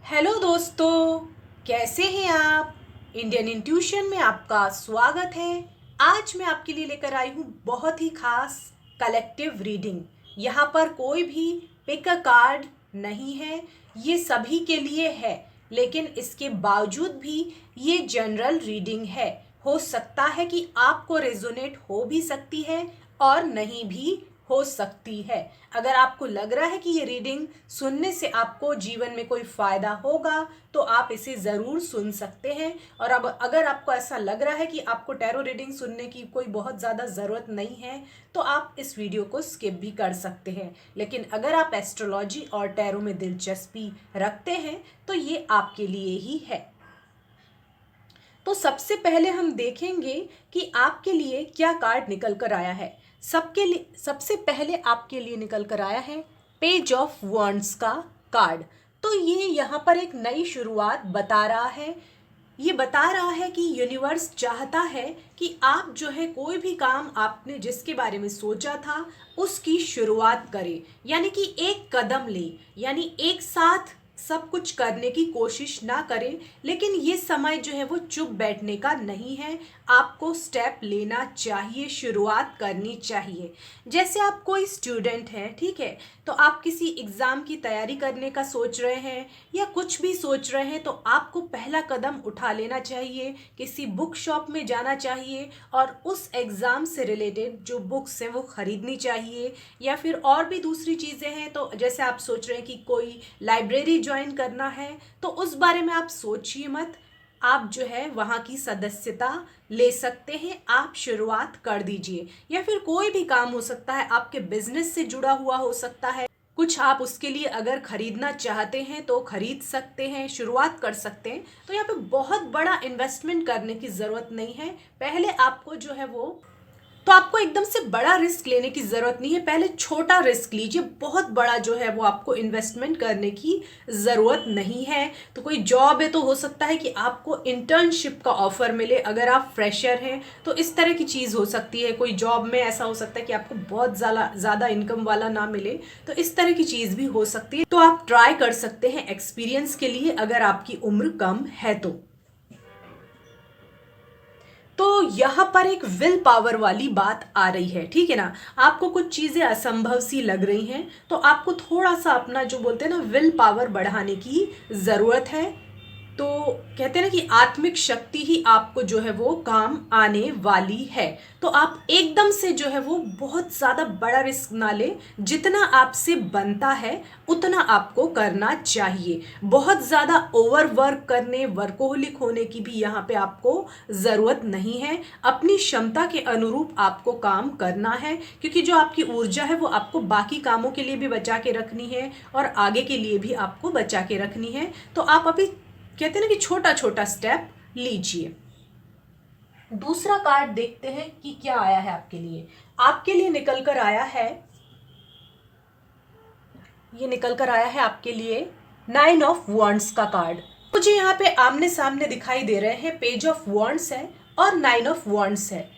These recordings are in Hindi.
हेलो दोस्तों, कैसे हैं आप। इंडियन इंट्यूशन में आपका स्वागत है। आज मैं आपके लिए लेकर आई हूँ बहुत ही खास कलेक्टिव रीडिंग। यहाँ पर कोई भी पिक अ कार्ड नहीं है, ये सभी के लिए है, लेकिन इसके बावजूद भी ये जनरल रीडिंग है। हो सकता है कि आपको रेजोनेट हो भी सकती है और नहीं भी हो सकती है। अगर आपको लग रहा है कि ये रीडिंग सुनने से आपको जीवन में कोई फायदा होगा तो आप इसे ज़रूर सुन सकते हैं। और अब अगर आपको ऐसा लग रहा है कि आपको टैरो रीडिंग सुनने की कोई बहुत ज़्यादा ज़रूरत नहीं है तो आप इस वीडियो को स्किप भी कर सकते हैं। लेकिन अगर आप एस्ट्रोलॉजी और टैरो में दिलचस्पी रखते हैं तो ये आपके लिए ही है। तो सबसे पहले हम देखेंगे कि आपके लिए क्या कार्ड निकल कर आया है। सबके लिए सबसे पहले आपके लिए निकल कर आया है पेज ऑफ वॉन्ड्स का कार्ड। तो ये यहाँ पर एक नई शुरुआत बता रहा है। ये बता रहा है कि यूनिवर्स चाहता है कि आप जो है कोई भी काम आपने जिसके बारे में सोचा था उसकी शुरुआत करें, यानी कि एक कदम ले, यानी एक साथ सब कुछ करने की कोशिश ना करें। लेकिन ये समय जो है वो चुप बैठने का नहीं है, आपको स्टेप लेना चाहिए, शुरुआत करनी चाहिए। जैसे आप कोई स्टूडेंट हैं, ठीक है, तो आप किसी एग्ज़ाम की तैयारी करने का सोच रहे हैं या कुछ भी सोच रहे हैं तो आपको पहला कदम उठा लेना चाहिए, किसी बुक शॉप में जाना चाहिए और उस एग्ज़ाम से रिलेटेड जो बुक्स हैं वो ख़रीदनी चाहिए। या फिर और भी दूसरी चीज़ें हैं, तो जैसे आप सोच रहे हैं कि कोई लाइब्रेरी ज्वाइन करना है तो उस बारे में आप सोचिए मत, आप जो है वहाँ की सदस्यता ले सकते हैं, आप शुरुआत कर दीजिए। या फिर कोई भी काम हो सकता है, आपके बिजनेस से जुड़ा हुआ हो सकता है, कुछ आप उसके लिए अगर खरीदना चाहते हैं तो खरीद सकते हैं, शुरुआत कर सकते हैं। तो यहाँ पे बहुत बड़ा इन्वेस्टमेंट करने की ज़रूरत नहीं है। पहले आपको जो है वो तो आपको एकदम से बड़ा रिस्क लेने की ज़रूरत नहीं है, पहले छोटा रिस्क लीजिए, बहुत बड़ा जो है वो आपको इन्वेस्टमेंट करने की ज़रूरत नहीं है। तो कोई जॉब है तो हो सकता है कि आपको इंटर्नशिप का ऑफ़र मिले, अगर आप फ्रेशर हैं तो इस तरह की चीज़ हो सकती है। कोई जॉब में ऐसा हो सकता है कि आपको बहुत ज़्यादा इनकम वाला ना मिले, तो इस तरह की चीज़ भी हो सकती है। तो आप ट्राई कर सकते हैं एक्सपीरियंस के लिए, अगर आपकी उम्र कम है तो यहाँ पर एक विल पावर वाली बात आ रही है, ठीक है ना। आपको कुछ चीज़ें असंभव सी लग रही हैं तो आपको थोड़ा सा अपना जो बोलते हैं ना विल पावर बढ़ाने की ज़रूरत है। तो कहते हैं ना कि आत्मिक शक्ति ही आपको जो है वो काम आने वाली है। तो आप एकदम से जो है वो बहुत ज़्यादा बड़ा रिस्क ना लें, जितना आपसे बनता है उतना आपको करना चाहिए। बहुत ज़्यादा ओवर वर्क करने, वर्कोहोलिक होने की भी यहाँ पे आपको ज़रूरत नहीं है। अपनी क्षमता के अनुरूप आपको काम करना है, क्योंकि जो आपकी ऊर्जा है वो आपको बाकी कामों के लिए भी बचा के रखनी है और आगे के लिए भी आपको बचा के रखनी है। तो आप अभी कहते हैं ना कि छोटा छोटा स्टेप लीजिए। दूसरा कार्ड देखते हैं कि क्या आया है आपके लिए। आपके लिए निकल कर आया है, ये निकल कर आया है आपके लिए 9 ऑफ वॉन्ड्स का कार्ड। मुझे यहाँ पे आमने सामने दिखाई दे रहे हैं, पेज ऑफ वॉन्ड्स है और 9 ऑफ वॉन्ड्स है।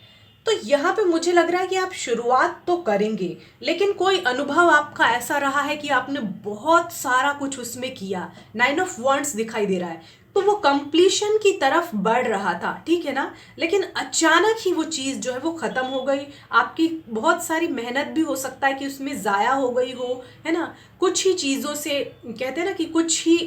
तो यहाँ पे मुझे लग रहा है कि आप शुरुआत तो करेंगे, लेकिन कोई अनुभव आपका ऐसा रहा है कि आपने बहुत सारा कुछ उसमें किया। 9 ऑफ वॉन्ड्स दिखाई दे रहा है, तो वो कंप्लीशन की तरफ बढ़ रहा था, ठीक है ना। लेकिन अचानक ही वो चीज़ जो है वो ख़त्म हो गई। आपकी बहुत सारी मेहनत भी हो सकता है कि उसमें ज़ाया हो गई हो, है ना। कुछ ही चीज़ों से कहते हैं ना कि कुछ ही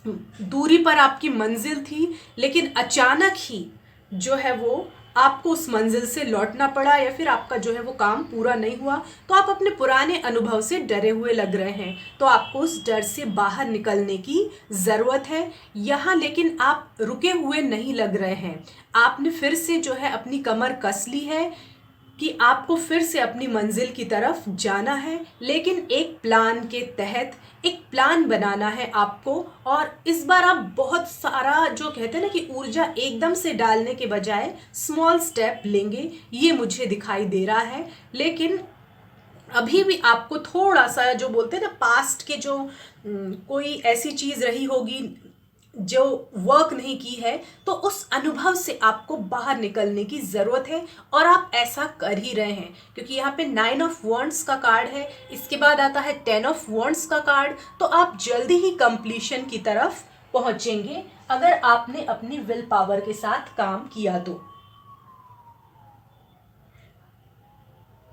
दूरी पर आपकी मंजिल थी, लेकिन अचानक ही जो है वो आपको उस मंजिल से लौटना पड़ा, या फिर आपका जो है वो काम पूरा नहीं हुआ। तो आप अपने पुराने अनुभव से डरे हुए लग रहे हैं, तो आपको उस डर से बाहर निकलने की ज़रूरत है यहाँ। लेकिन आप रुके हुए नहीं लग रहे हैं, आपने फिर से जो है अपनी कमर कस ली है कि आपको फिर से अपनी मंजिल की तरफ जाना है। लेकिन एक प्लान के तहत एक प्लान बनाना है आपको, और इस बार आप बहुत सारा जो कहते हैं ना कि ऊर्जा एकदम से डालने के बजाय स्मॉल स्टेप लेंगे, ये मुझे दिखाई दे रहा है। लेकिन अभी भी आपको थोड़ा सा जो बोलते हैं ना पास्ट के जो कोई ऐसी चीज़ रही होगी जो वर्क नहीं की है, तो उस अनुभव से आपको बाहर निकलने की ज़रूरत है और आप ऐसा कर ही रहे हैं, क्योंकि यहाँ पे 9 ऑफ वॉन्ड्स का कार्ड है, इसके बाद आता है 10 ऑफ वॉन्ड्स का कार्ड। तो आप जल्दी ही कंप्लीशन की तरफ पहुंचेंगे अगर आपने अपनी विल पावर के साथ काम किया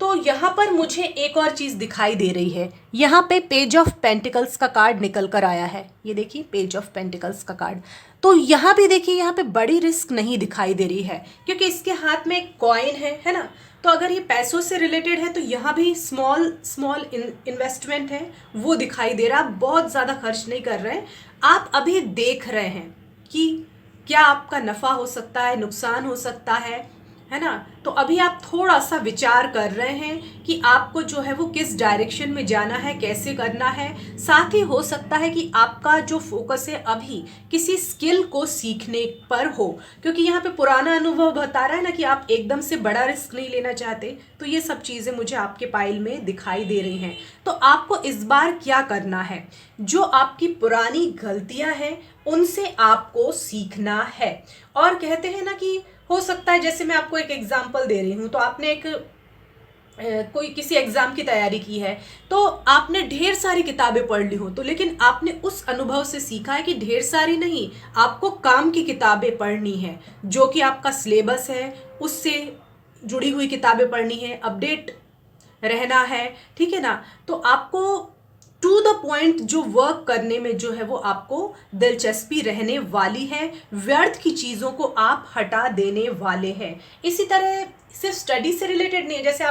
तो यहाँ पर मुझे एक और चीज़ दिखाई दे रही है। यहाँ पे पेज ऑफ पेंटिकल्स का कार्ड निकल कर आया है, ये देखिए पेज ऑफ पेंटिकल्स का कार्ड। तो यहाँ भी देखिए, यहाँ पे बड़ी रिस्क नहीं दिखाई दे रही है, क्योंकि इसके हाथ में एक कॉइन है ना। तो अगर ये पैसों से रिलेटेड है तो यहाँ भी स्मॉल स्मॉल इन्वेस्टमेंट है वो दिखाई दे रहा। आप बहुत ज़्यादा खर्च नहीं कर रहे हैं, आप अभी देख रहे हैं कि क्या आपका नफ़ा हो सकता है, नुकसान हो सकता है ना। तो अभी आप थोड़ा सा विचार कर रहे हैं कि आपको जो है वो किस डायरेक्शन में जाना है, कैसे करना है। साथ ही हो सकता है कि आपका जो फोकस है अभी किसी स्किल को सीखने पर हो, क्योंकि यहाँ पे पुराना अनुभव बता रहा है ना कि आप एकदम से बड़ा रिस्क नहीं लेना चाहते। तो ये सब चीज़ें मुझे आपके पाइल में दिखाई दे रही हैं। तो आपको इस बार क्या करना है, जो आपकी पुरानी गलतियां हैं उनसे आपको सीखना है। और कहते हैं ना कि हो सकता है, जैसे मैं आपको एक एग्जांपल दे रही हूँ, तो आपने एक कोई किसी एग्जाम की तैयारी की है, तो आपने ढेर सारी किताबें पढ़ ली हो, तो लेकिन आपने उस अनुभव से सीखा है कि ढेर सारी नहीं, आपको काम की किताबें पढ़नी है, जो कि आपका सिलेबस है उससे जुड़ी हुई किताबें पढ़नी है, अपडेट रहना है, ठीक है ना। तो आपको टू द पॉइंट जो वर्क करने में जो है वो आपको दिलचस्पी रहने वाली है, व्यर्थ की चीज़ों को आप हटा देने वाले हैं। इसी तरह सिर्फ स्टडी से रिलेटेड नहीं है, जैसे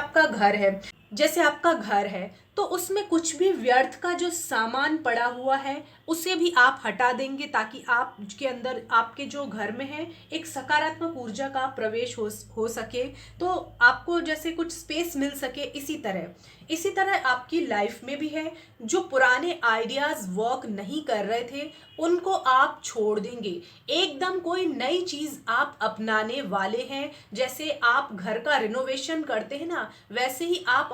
आपका घर है तो उसमें कुछ भी व्यर्थ का जो सामान पड़ा हुआ है उसे भी आप हटा देंगे, ताकि आपके अंदर, आपके जो घर में है, एक सकारात्मक ऊर्जा का प्रवेश हो सके, तो आपको जैसे कुछ स्पेस मिल सके। इसी तरह आपकी लाइफ में भी है, जो पुराने आइडियाज़ वर्क नहीं कर रहे थे उनको आप छोड़ देंगे, एकदम कोई नई चीज़ आप अपनाने वाले हैं। जैसे आप घर का रिनोवेशन करते हैं ना, वैसे ही आप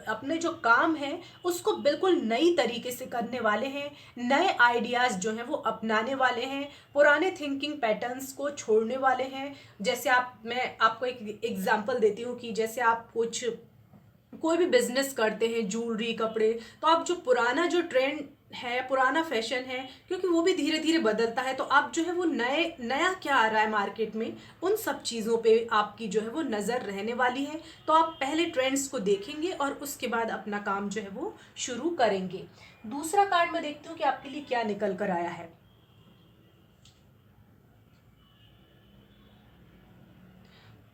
अपने जो काम है उसको बिल्कुल नई तरीके से करने वाले हैं, नए आइडियाज़ जो हैं वो अपनाने वाले हैं, पुराने थिंकिंग पैटर्न्स को छोड़ने वाले हैं। जैसे मैं आपको एक एग्जांपल देती हूँ कि जैसे आप कोई भी बिजनेस करते हैं, ज्वेलरी, कपड़े, तो आप जो पुराना जो ट्रेंड है, पुराना फैशन है, क्योंकि वो भी धीरे धीरे बदलता है, तो आप जो है वो नया क्या आ रहा है मार्केट में, उन सब चीज़ों पे आपकी जो है वो नज़र रहने वाली है। तो आप पहले ट्रेंड्स को देखेंगे और उसके बाद अपना काम जो है वो शुरू करेंगे। दूसरा कार्ड मैं देखती हूँ कि आपके लिए क्या निकल कर आया है।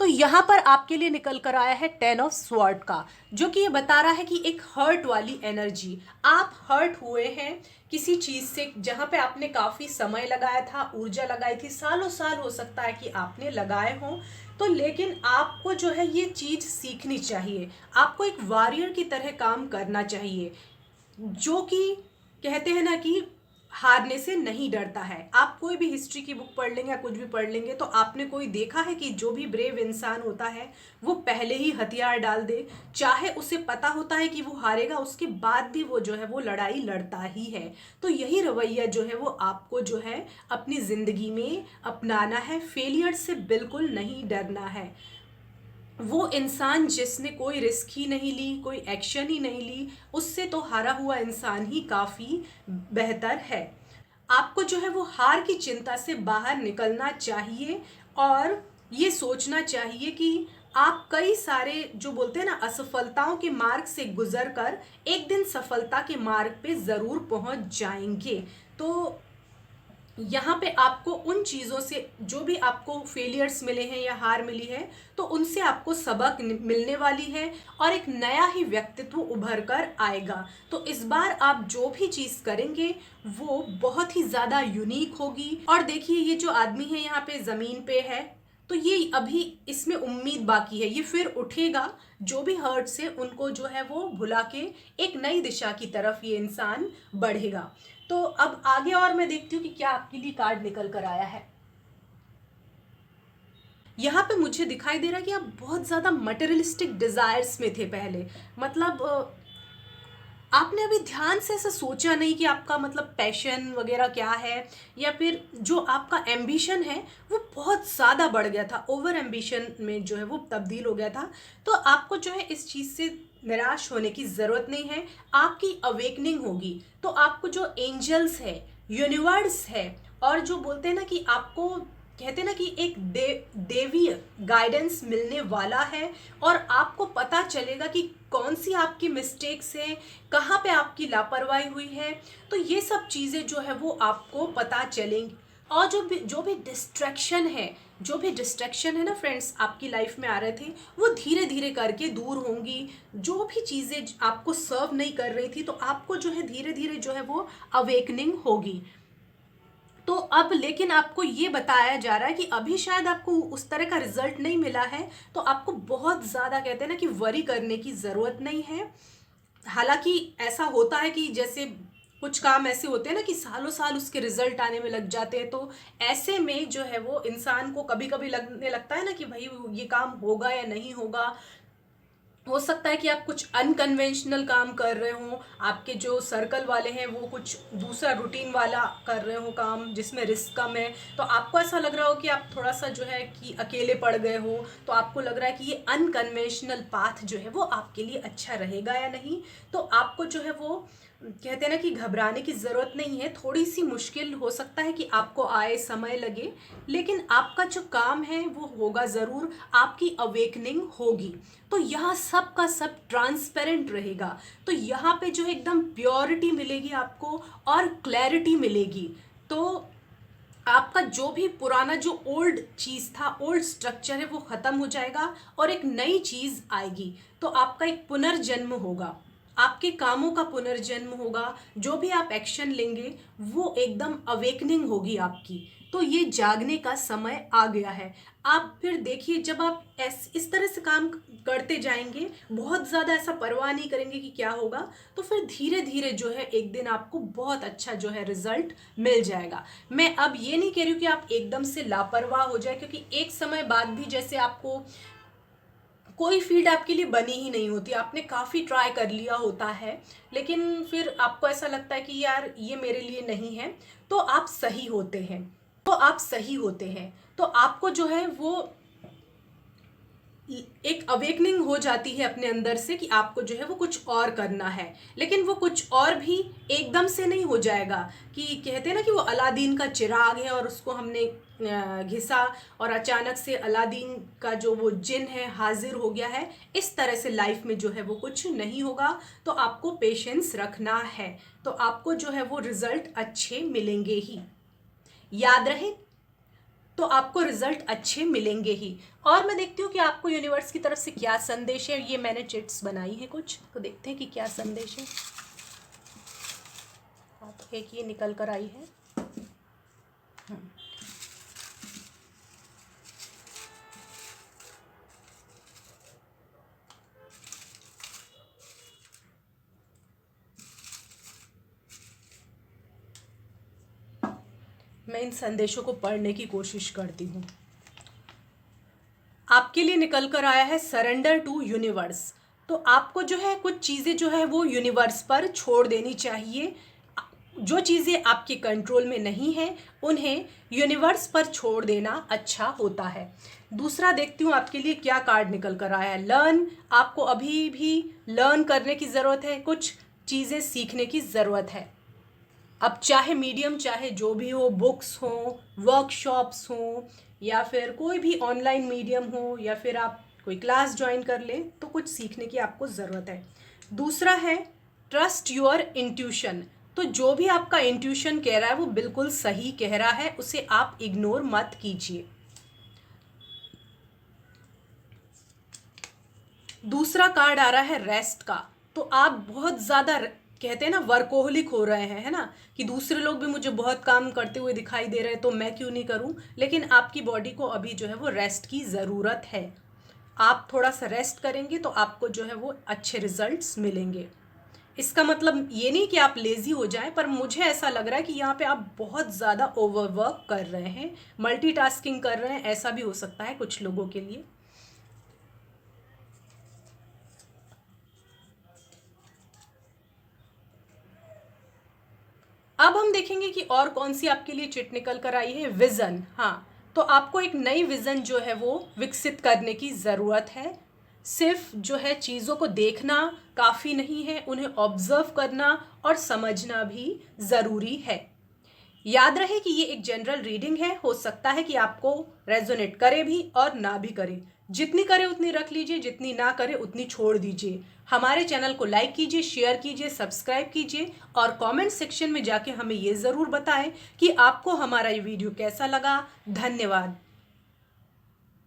तो यहाँ पर आपके लिए निकल कर आया है 10 ऑफ स्वॉर्ड का, जो कि ये बता रहा है कि एक हर्ट वाली एनर्जी, आप हर्ट हुए हैं किसी चीज़ से, जहाँ पे आपने काफ़ी समय लगाया था, ऊर्जा लगाई थी, सालों साल हो सकता है कि आपने लगाए हों। तो लेकिन आपको जो है ये चीज़ सीखनी चाहिए, आपको एक वॉरियर की तरह काम करना चाहिए, जो कि कहते हैं ना कि हारने से नहीं डरता है। आप कोई भी हिस्ट्री की बुक पढ़ लेंगे या कुछ भी पढ़ लेंगे तो आपने कोई देखा है कि जो भी ब्रेव इंसान होता है वो पहले ही हथियार डाल दे, चाहे उसे पता होता है कि वो हारेगा, उसके बाद भी वो जो है वो लड़ाई लड़ता ही है। तो यही रवैया जो है वो आपको जो है अपनी ज़िंदगी में अपनाना है, फेलियर से बिल्कुल नहीं डरना है। वो इंसान जिसने कोई रिस्क ही नहीं ली, कोई एक्शन ही नहीं ली, उससे तो हारा हुआ इंसान ही काफ़ी बेहतर है। आपको जो है वो हार की चिंता से बाहर निकलना चाहिए और ये सोचना चाहिए कि आप कई सारे, जो बोलते हैं ना, असफलताओं के मार्ग से गुजर कर एक दिन सफलता के मार्ग पे ज़रूर पहुंच जाएंगे। तो यहाँ पे आपको उन चीज़ों से, जो भी आपको फेलियर्स मिले हैं या हार मिली है, तो उनसे आपको सबक मिलने वाली है और एक नया ही व्यक्तित्व उभर कर आएगा। तो इस बार आप जो भी चीज़ करेंगे वो बहुत ही ज़्यादा यूनिक होगी। और देखिए, ये जो आदमी है यहाँ पे ज़मीन पे है, तो ये अभी इसमें उम्मीद बाकी है, ये फिर उठेगा, जो भी हर्ट से उनको जो है वो भुला के एक नई दिशा की तरफ ये इंसान बढ़ेगा। तो अब आगे और मैं देखती हूँ कि क्या आपके लिए कार्ड निकल कर आया है। यहाँ पे मुझे दिखाई दे रहा है कि आप बहुत ज़्यादा मटेरियलिस्टिक डिज़ायर्स में थे पहले, मतलब आपने अभी ध्यान से ऐसा सोचा नहीं कि आपका मतलब पैशन वगैरह क्या है, या फिर जो आपका एम्बिशन है वो बहुत ज़्यादा बढ़ गया था, ओवर एम्बिशन में जो है वो तब्दील हो गया था। तो आपको जो है इस चीज़ से निराश होने की ज़रूरत नहीं है। आपकी अवेकनिंग होगी तो आपको जो एंजल्स है, यूनिवर्स है, और जो बोलते हैं ना कि आपको कहते हैं ना कि एक देवीय गाइडेंस मिलने वाला है, और आपको पता चलेगा कि कौन सी आपकी मिस्टेक्स हैं, कहाँ पे आपकी लापरवाही हुई है। तो ये सब चीज़ें जो है वो आपको पता चलेंगी। और जो भी डिस्ट्रैक्शन है ना फ्रेंड्स, आपकी लाइफ में आ रहे थे, वो धीरे धीरे करके दूर होंगी। जो भी चीज़ें आपको सर्व नहीं कर रही थी, तो आपको जो है धीरे धीरे जो है वो अवेकनिंग होगी। तो अब लेकिन आपको ये बताया जा रहा है कि अभी शायद आपको उस तरह का रिजल्ट नहीं मिला है, तो आपको बहुत ज़्यादा कहते हैं ना कि वरी करने की ज़रूरत नहीं है। हालांकि ऐसा होता है कि जैसे कुछ काम ऐसे होते हैं ना कि सालों साल उसके रिजल्ट आने में लग जाते हैं, तो ऐसे में जो है वो इंसान को कभी कभी लगने लगता है ना कि भाई ये काम होगा या नहीं होगा। हो सकता है कि आप कुछ अनकन्वेंशनल काम कर रहे हो, आपके जो सर्कल वाले हैं वो कुछ दूसरा रूटीन वाला कर रहे हो काम जिसमें रिस्क कम है। तो आपको ऐसा लग रहा हो कि आप थोड़ा सा जो है कि अकेले पड़ गए हो, तो आपको लग रहा है कि ये अनकन्वेंशनल पाथ जो है वो आपके लिए अच्छा रहेगा या नहीं। तो आपको जो है वो कहते हैं ना कि घबराने की ज़रूरत नहीं है। थोड़ी सी मुश्किल हो सकता है कि आपको आए समय लगे, लेकिन आपका जो काम है वो होगा ज़रूर, आपकी अवेकनिंग होगी। तो यहाँ सब का सब ट्रांसपेरेंट रहेगा। तो यहाँ पे जो है एकदम प्योरिटी मिलेगी आपको, और क्लैरिटी मिलेगी। तो आपका जो भी पुराना जो ओल्ड चीज़ था, ओल्ड स्ट्रक्चर है, वो ख़त्म हो जाएगा और एक नई चीज़ आएगी। तो आपका एक पुनर्जन्म होगा, आपके कामों का पुनर्जन्म होगा। जो भी आप एक्शन लेंगे वो एकदम अवेकनिंग होगी आपकी। तो ये जागने का समय आ गया है। आप फिर देखिए, जब आप इस तरह से काम करते जाएंगे, बहुत ज़्यादा ऐसा परवाह नहीं करेंगे कि क्या होगा, तो फिर धीरे धीरे जो है एक दिन आपको बहुत अच्छा जो है रिजल्ट मिल जाएगा। मैं अब ये नहीं कह रही हूँ कि आप एकदम से लापरवाह हो जाए, क्योंकि एक समय बाद भी जैसे आपको कोई फील्ड आपके लिए बनी ही नहीं होती, आपने काफ़ी ट्राई कर लिया होता है, लेकिन फिर आपको ऐसा लगता है कि यार ये मेरे लिए नहीं है, तो आप सही होते हैं। तो आपको जो है वो एक अवेकनिंग हो जाती है अपने अंदर से कि आपको जो है वो कुछ और करना है। लेकिन वो कुछ और भी एकदम से नहीं हो जाएगा, कि कहते हैं ना कि वो अलादीन का चिराग है और उसको हमने घिसा और अचानक से अलादीन का जो वो जिन है हाजिर हो गया है। इस तरह से लाइफ में जो है वो कुछ नहीं होगा। तो आपको पेशेंस रखना है, तो आपको जो है वो रिजल्ट अच्छे मिलेंगे ही। याद रहे, तो आपको रिजल्ट अच्छे मिलेंगे ही। और मैं देखती हूँ कि आपको यूनिवर्स की तरफ से क्या संदेश है। ये मैंने चिट्स बनाई है कुछ, तो देखते हैं कि क्या संदेश है। हाँ, तो एक ये निकल कर आई है। मैं इन संदेशों को पढ़ने की कोशिश करती हूँ। आपके लिए निकल कर आया है सरेंडर टू यूनिवर्स। तो आपको जो है कुछ चीज़ें जो है वो यूनिवर्स पर छोड़ देनी चाहिए। जो चीज़ें आपके कंट्रोल में नहीं है उन्हें यूनिवर्स पर छोड़ देना अच्छा होता है। दूसरा देखती हूँ आपके लिए क्या कार्ड निकल कर आया है। लर्न, आपको अभी भी लर्न करने की ज़रूरत है, कुछ चीज़ें सीखने की ज़रूरत है। अब चाहे मीडियम चाहे जो भी हो, बुक्स हो, वर्कशॉप्स हो, या फिर कोई भी ऑनलाइन मीडियम हो, या फिर आप कोई क्लास ज्वाइन कर ले, तो कुछ सीखने की आपको ज़रूरत है। दूसरा है ट्रस्ट योर इंट्यूशन। तो जो भी आपका इंट्यूशन कह रहा है वो बिल्कुल सही कह रहा है, उसे आप इग्नोर मत कीजिए। दूसरा कार्ड आ रहा है रेस्ट का। तो आप बहुत ज़्यादा कहते हैं ना वर्कोहलिक हो रहे हैं, है ना, कि दूसरे लोग भी मुझे बहुत काम करते हुए दिखाई दे रहे हैं तो मैं क्यों नहीं करूं। लेकिन आपकी बॉडी को अभी जो है वो रेस्ट की ज़रूरत है। आप थोड़ा सा रेस्ट करेंगे तो आपको जो है वो अच्छे रिजल्ट्स मिलेंगे। इसका मतलब ये नहीं कि आप लेज़ी हो जाएं, पर मुझे ऐसा लग रहा है कि यहाँ पे आप बहुत ज़्यादा ओवरवर्क कर रहे हैं, मल्टीटास्किंग कर रहे हैं। ऐसा भी हो सकता है कुछ लोगों के लिए। अब हम देखेंगे कि और कौन सी आपके लिए चिट निकल कर आई है। विजन, हाँ, तो आपको एक नई विजन जो है वो विकसित करने की ज़रूरत है। सिर्फ जो है चीज़ों को देखना काफ़ी नहीं है, उन्हें ऑब्जर्व करना और समझना भी ज़रूरी है। याद रहे कि ये एक जनरल रीडिंग है, हो सकता है कि आपको रेजोनेट करे भी और ना भी करे। जितनी करे उतनी रख लीजिए, जितनी ना करे उतनी छोड़ दीजिए। हमारे चैनल को लाइक कीजिए, शेयर कीजिए, सब्सक्राइब कीजिए और कमेंट सेक्शन में जाके हमें ये ज़रूर बताएं कि आपको हमारा ये वीडियो कैसा लगा। धन्यवाद।